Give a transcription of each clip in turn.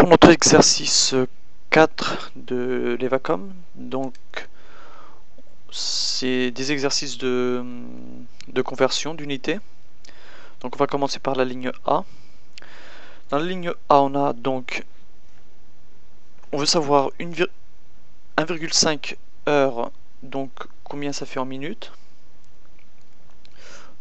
pour notre exercice 4 de l'Evacom. Donc, c'est des exercices de conversion d'unités. Donc, on va commencer par la ligne A. Dans la ligne A, on a donc, on veut savoir 1,5 heures, donc combien ça fait en minutes.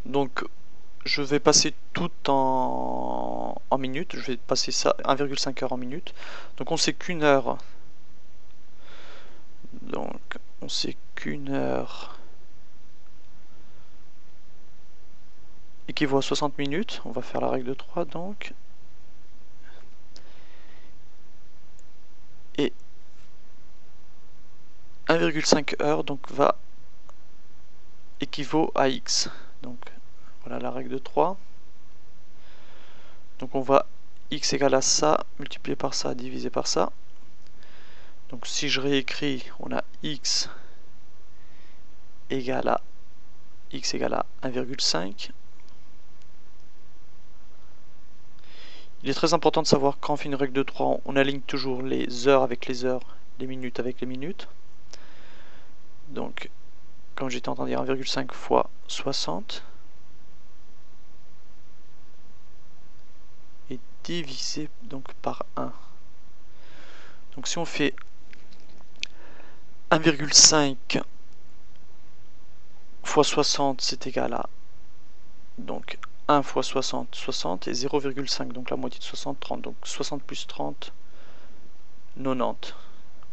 Donc, je vais passer tout en minutes. Je vais passer ça 1,5 heures en minutes. Donc, on sait qu'une heure. Donc, on sait qu'une heure équivaut à 60 minutes. On va faire la règle de 3 donc. Et 1,5 heures donc équivaut à x. Donc voilà la règle de 3. Donc on va x égale à ça, multiplié par ça, divisé par ça. Donc si je réécris, on a x égale à 1,5. Il est très important de savoir quand on fait une règle de 3, on aligne toujours les heures avec les heures, les minutes avec les minutes. Donc, comme j'étais en train de dire, 1,5 fois 60 et divisé donc par 1. Donc si on fait 1,5 fois 60, c'est égal à donc 1 fois 60, 60 et 0,5, donc la moitié de 60, 30. Donc 60 plus 30, 90.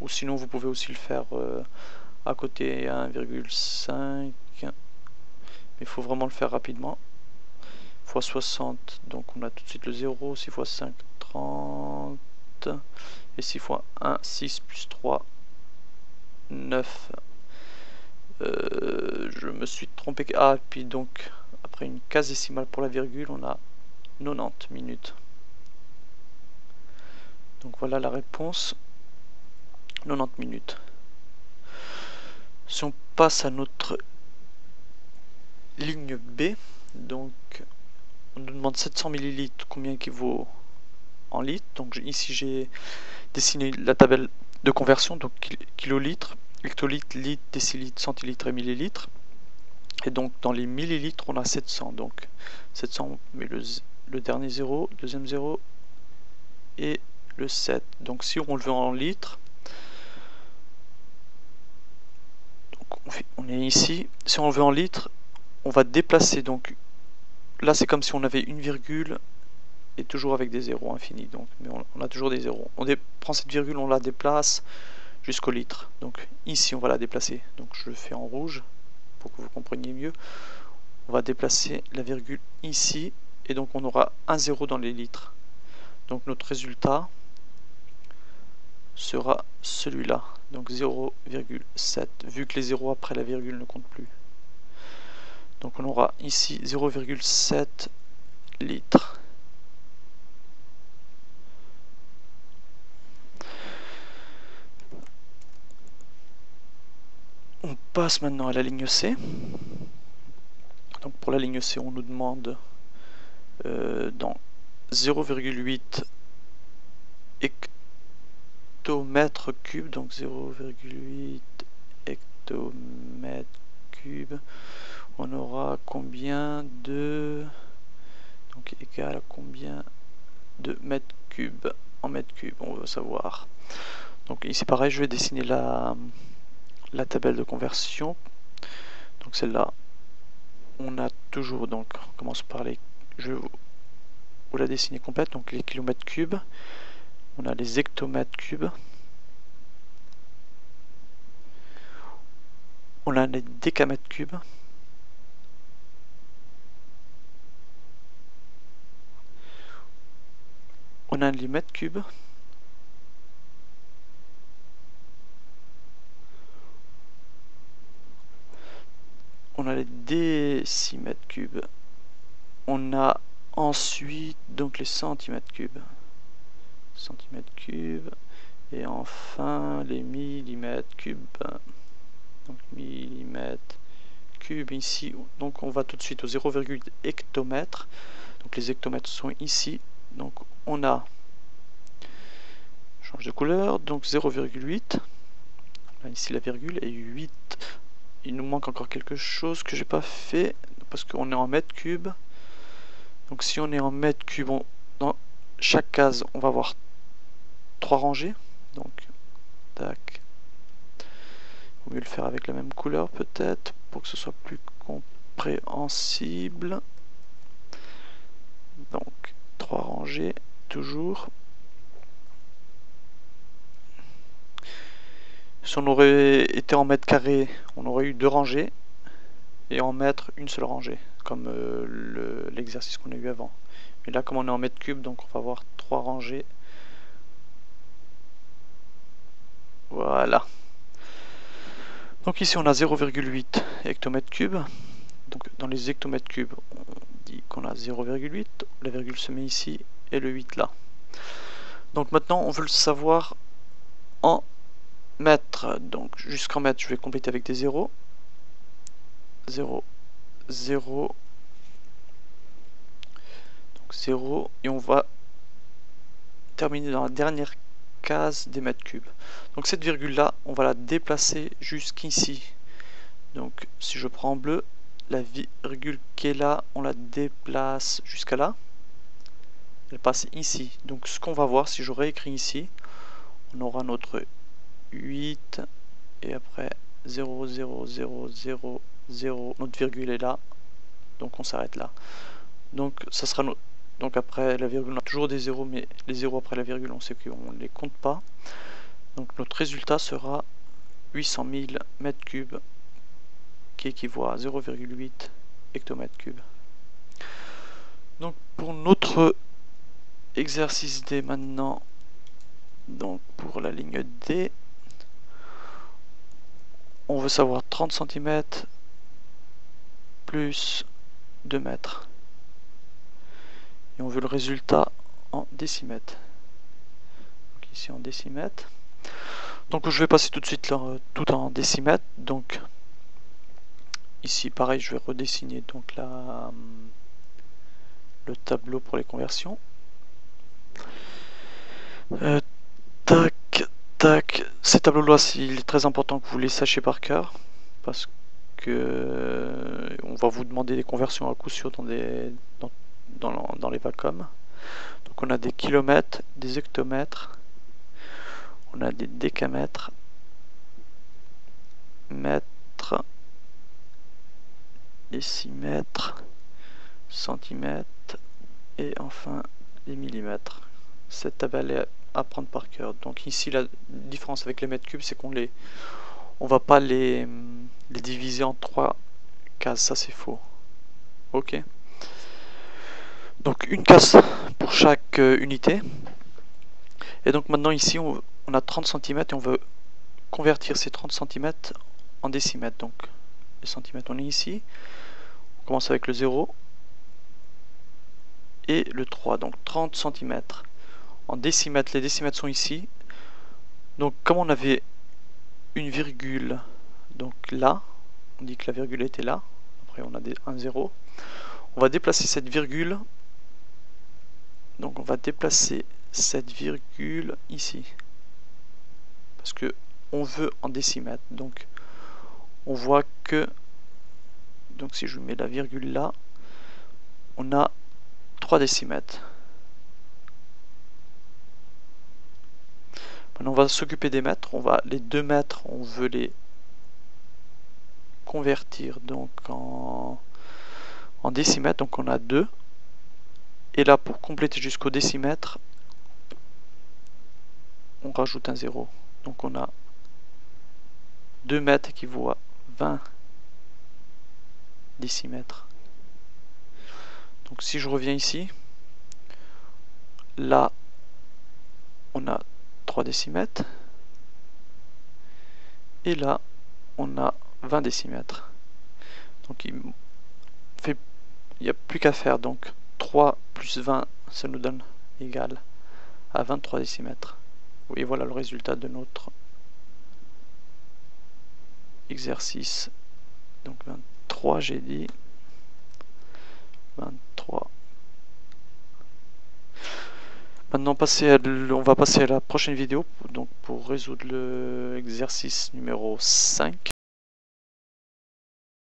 Ou sinon vous pouvez aussi le faire à côté 1,5, mais il faut vraiment le faire rapidement. Fois 60, donc on a tout de suite le 0, 6 fois 5, 30, et 6 fois 1, 6 plus 3, 9. Je me suis trompé. Ah, puis donc, après une case décimale pour la virgule, on a 90 minutes. Donc voilà la réponse, 90 minutes. Si on passe à notre ligne B, donc on nous demande 700 ml, combien équivaut en litres. Donc ici j'ai dessiné la table de conversion, donc kilolitres, hectolitres, litres, décilitres, centilitres et millilitres. Et donc dans les millilitres, on a 700. Donc 700, mais le dernier 0, deuxième 0 et le 7. Donc si on le veut en litres, donc on est ici. Si on le veut en litres, on va déplacer. Donc là, c'est comme si on avait une virgule et toujours avec des zéros infinis. Donc, mais on a toujours des zéros. On prend cette virgule, on la déplace jusqu'au litre. Donc ici, on va la déplacer. Donc je le fais en rouge pour que vous compreniez mieux. On va déplacer la virgule ici et donc on aura un zéro dans les litres. Donc notre résultat sera celui-là, donc 0,7, vu que les zéros après la virgule ne comptent plus. Donc on aura ici 0,7 litres. On passe maintenant à la ligne C. Donc pour la ligne C, on nous demande dans 0,8 hectomètres cubes, donc 0,8 hectomètres cubes, on aura combien de, donc égal à combien de mètres cubes en mètres cubes, on veut savoir. Donc ici pareil, je vais dessiner la table de conversion. Donc celle-là, on a toujours, donc on commence par les, je vais vous la dessiner complète, donc les kilomètres cubes, on a les hectomètres cubes, on a les décamètres cubes, on a les mètres cubes, on a les décimètres cubes, on a ensuite donc les centimètres cubes, et enfin les millimètres cubes. Donc millimètres cubes ici. Donc on va tout de suite au 0,8 hectomètres. Donc les hectomètres sont ici. Donc on a change de couleur, donc 0,8. Ici la virgule et 8. Il nous manque encore quelque chose que j'ai pas fait parce qu'on est en mètres cubes. Donc si on est en mètres cubes, dans chaque case, on va avoir 3 rangées. Donc, tac. Il vaut mieux le faire avec la même couleur peut-être pour que ce soit plus compréhensible. Donc, 3 rangées, toujours. Si on aurait été en mètres carrés, on aurait eu 2 rangées. Et en mètres, une seule rangée, comme l'exercice qu'on a eu avant. Mais là, comme on est en mètres cubes, donc on va avoir 3 rangées. Voilà. Donc ici, on a 0,8 hectomètres cubes. Donc dans les hectomètres cubes, on dit qu'on a 0,8. La virgule se met ici et le 8 là. Donc maintenant, on veut le savoir en mètres. Donc jusqu'en mètres, je vais compléter avec des zéros. 0, 0. Donc 0. Et on va terminer dans la dernière case des mètres cubes. Donc cette virgule là, on va la déplacer jusqu'ici. Donc si je prends en bleu, la virgule qui est là, on la déplace jusqu'à là. Elle passe ici. Donc ce qu'on va voir, si je réécris ici, on aura notre 8 et après 0, 0, 0, 0, 0. Notre virgule est là. Donc on s'arrête là. Donc ça sera notre... Donc après la virgule, on a toujours des zéros, mais les zéros après la virgule, on sait qu'on ne les compte pas. Donc notre résultat sera 800 000 mètres cubes, qui équivaut à 0,8 hectomètres cubes. Donc pour notre exercice D maintenant, donc pour la ligne D, on veut savoir 30 cm plus 2 mètres. Et on veut le résultat en décimètres. Donc ici en décimètres. Donc je vais passer tout de suite là, tout en décimètres. Donc ici pareil, je vais redessiner donc là le tableau pour les conversions. Tac, tac. Ces tableaux-là, il est très important que vous les sachiez par cœur parce que on va vous demander des conversions à coup sûr dans les vacuums. Donc on a des kilomètres, des hectomètres, on a des décamètres, mètres, décimètres, centimètres et enfin les millimètres. Cette table est à prendre par cœur. Donc ici la différence avec les mètres cubes, c'est on va pas les diviser en 3 cases, ça c'est faux. Ok. Donc une case pour chaque unité. Et donc maintenant ici on a 30 cm et on veut convertir ces 30 cm en décimètres. Donc les centimètres, on est ici. On commence avec le 0 et le 3. Donc 30 cm en décimètres. Les décimètres sont ici. Donc comme on avait une virgule donc là, on dit que la virgule était là. Après on a un 0. On va déplacer cette virgule. Donc on va déplacer cette virgule ici. Parce que on veut en décimètres. Donc on voit que, donc si je mets la virgule là, on a 3 décimètres. Maintenant on va s'occuper des mètres. Les 2 mètres, on veut les convertir donc en décimètres. Donc on a 2. Et là pour compléter jusqu'au décimètre, on rajoute un 0. Donc on a 2 mètres qui vaut 20 décimètres. Donc si je reviens ici, là on a 3 décimètres et là on a 20 décimètres. Donc il n'y a plus qu'à faire. Donc 3 plus 20, ça nous donne égal à 23 décimètres. Et voilà le résultat de notre exercice. Donc 23, j'ai dit 23. Maintenant, on va passer à la prochaine vidéo donc pour résoudre l'exercice numéro 5.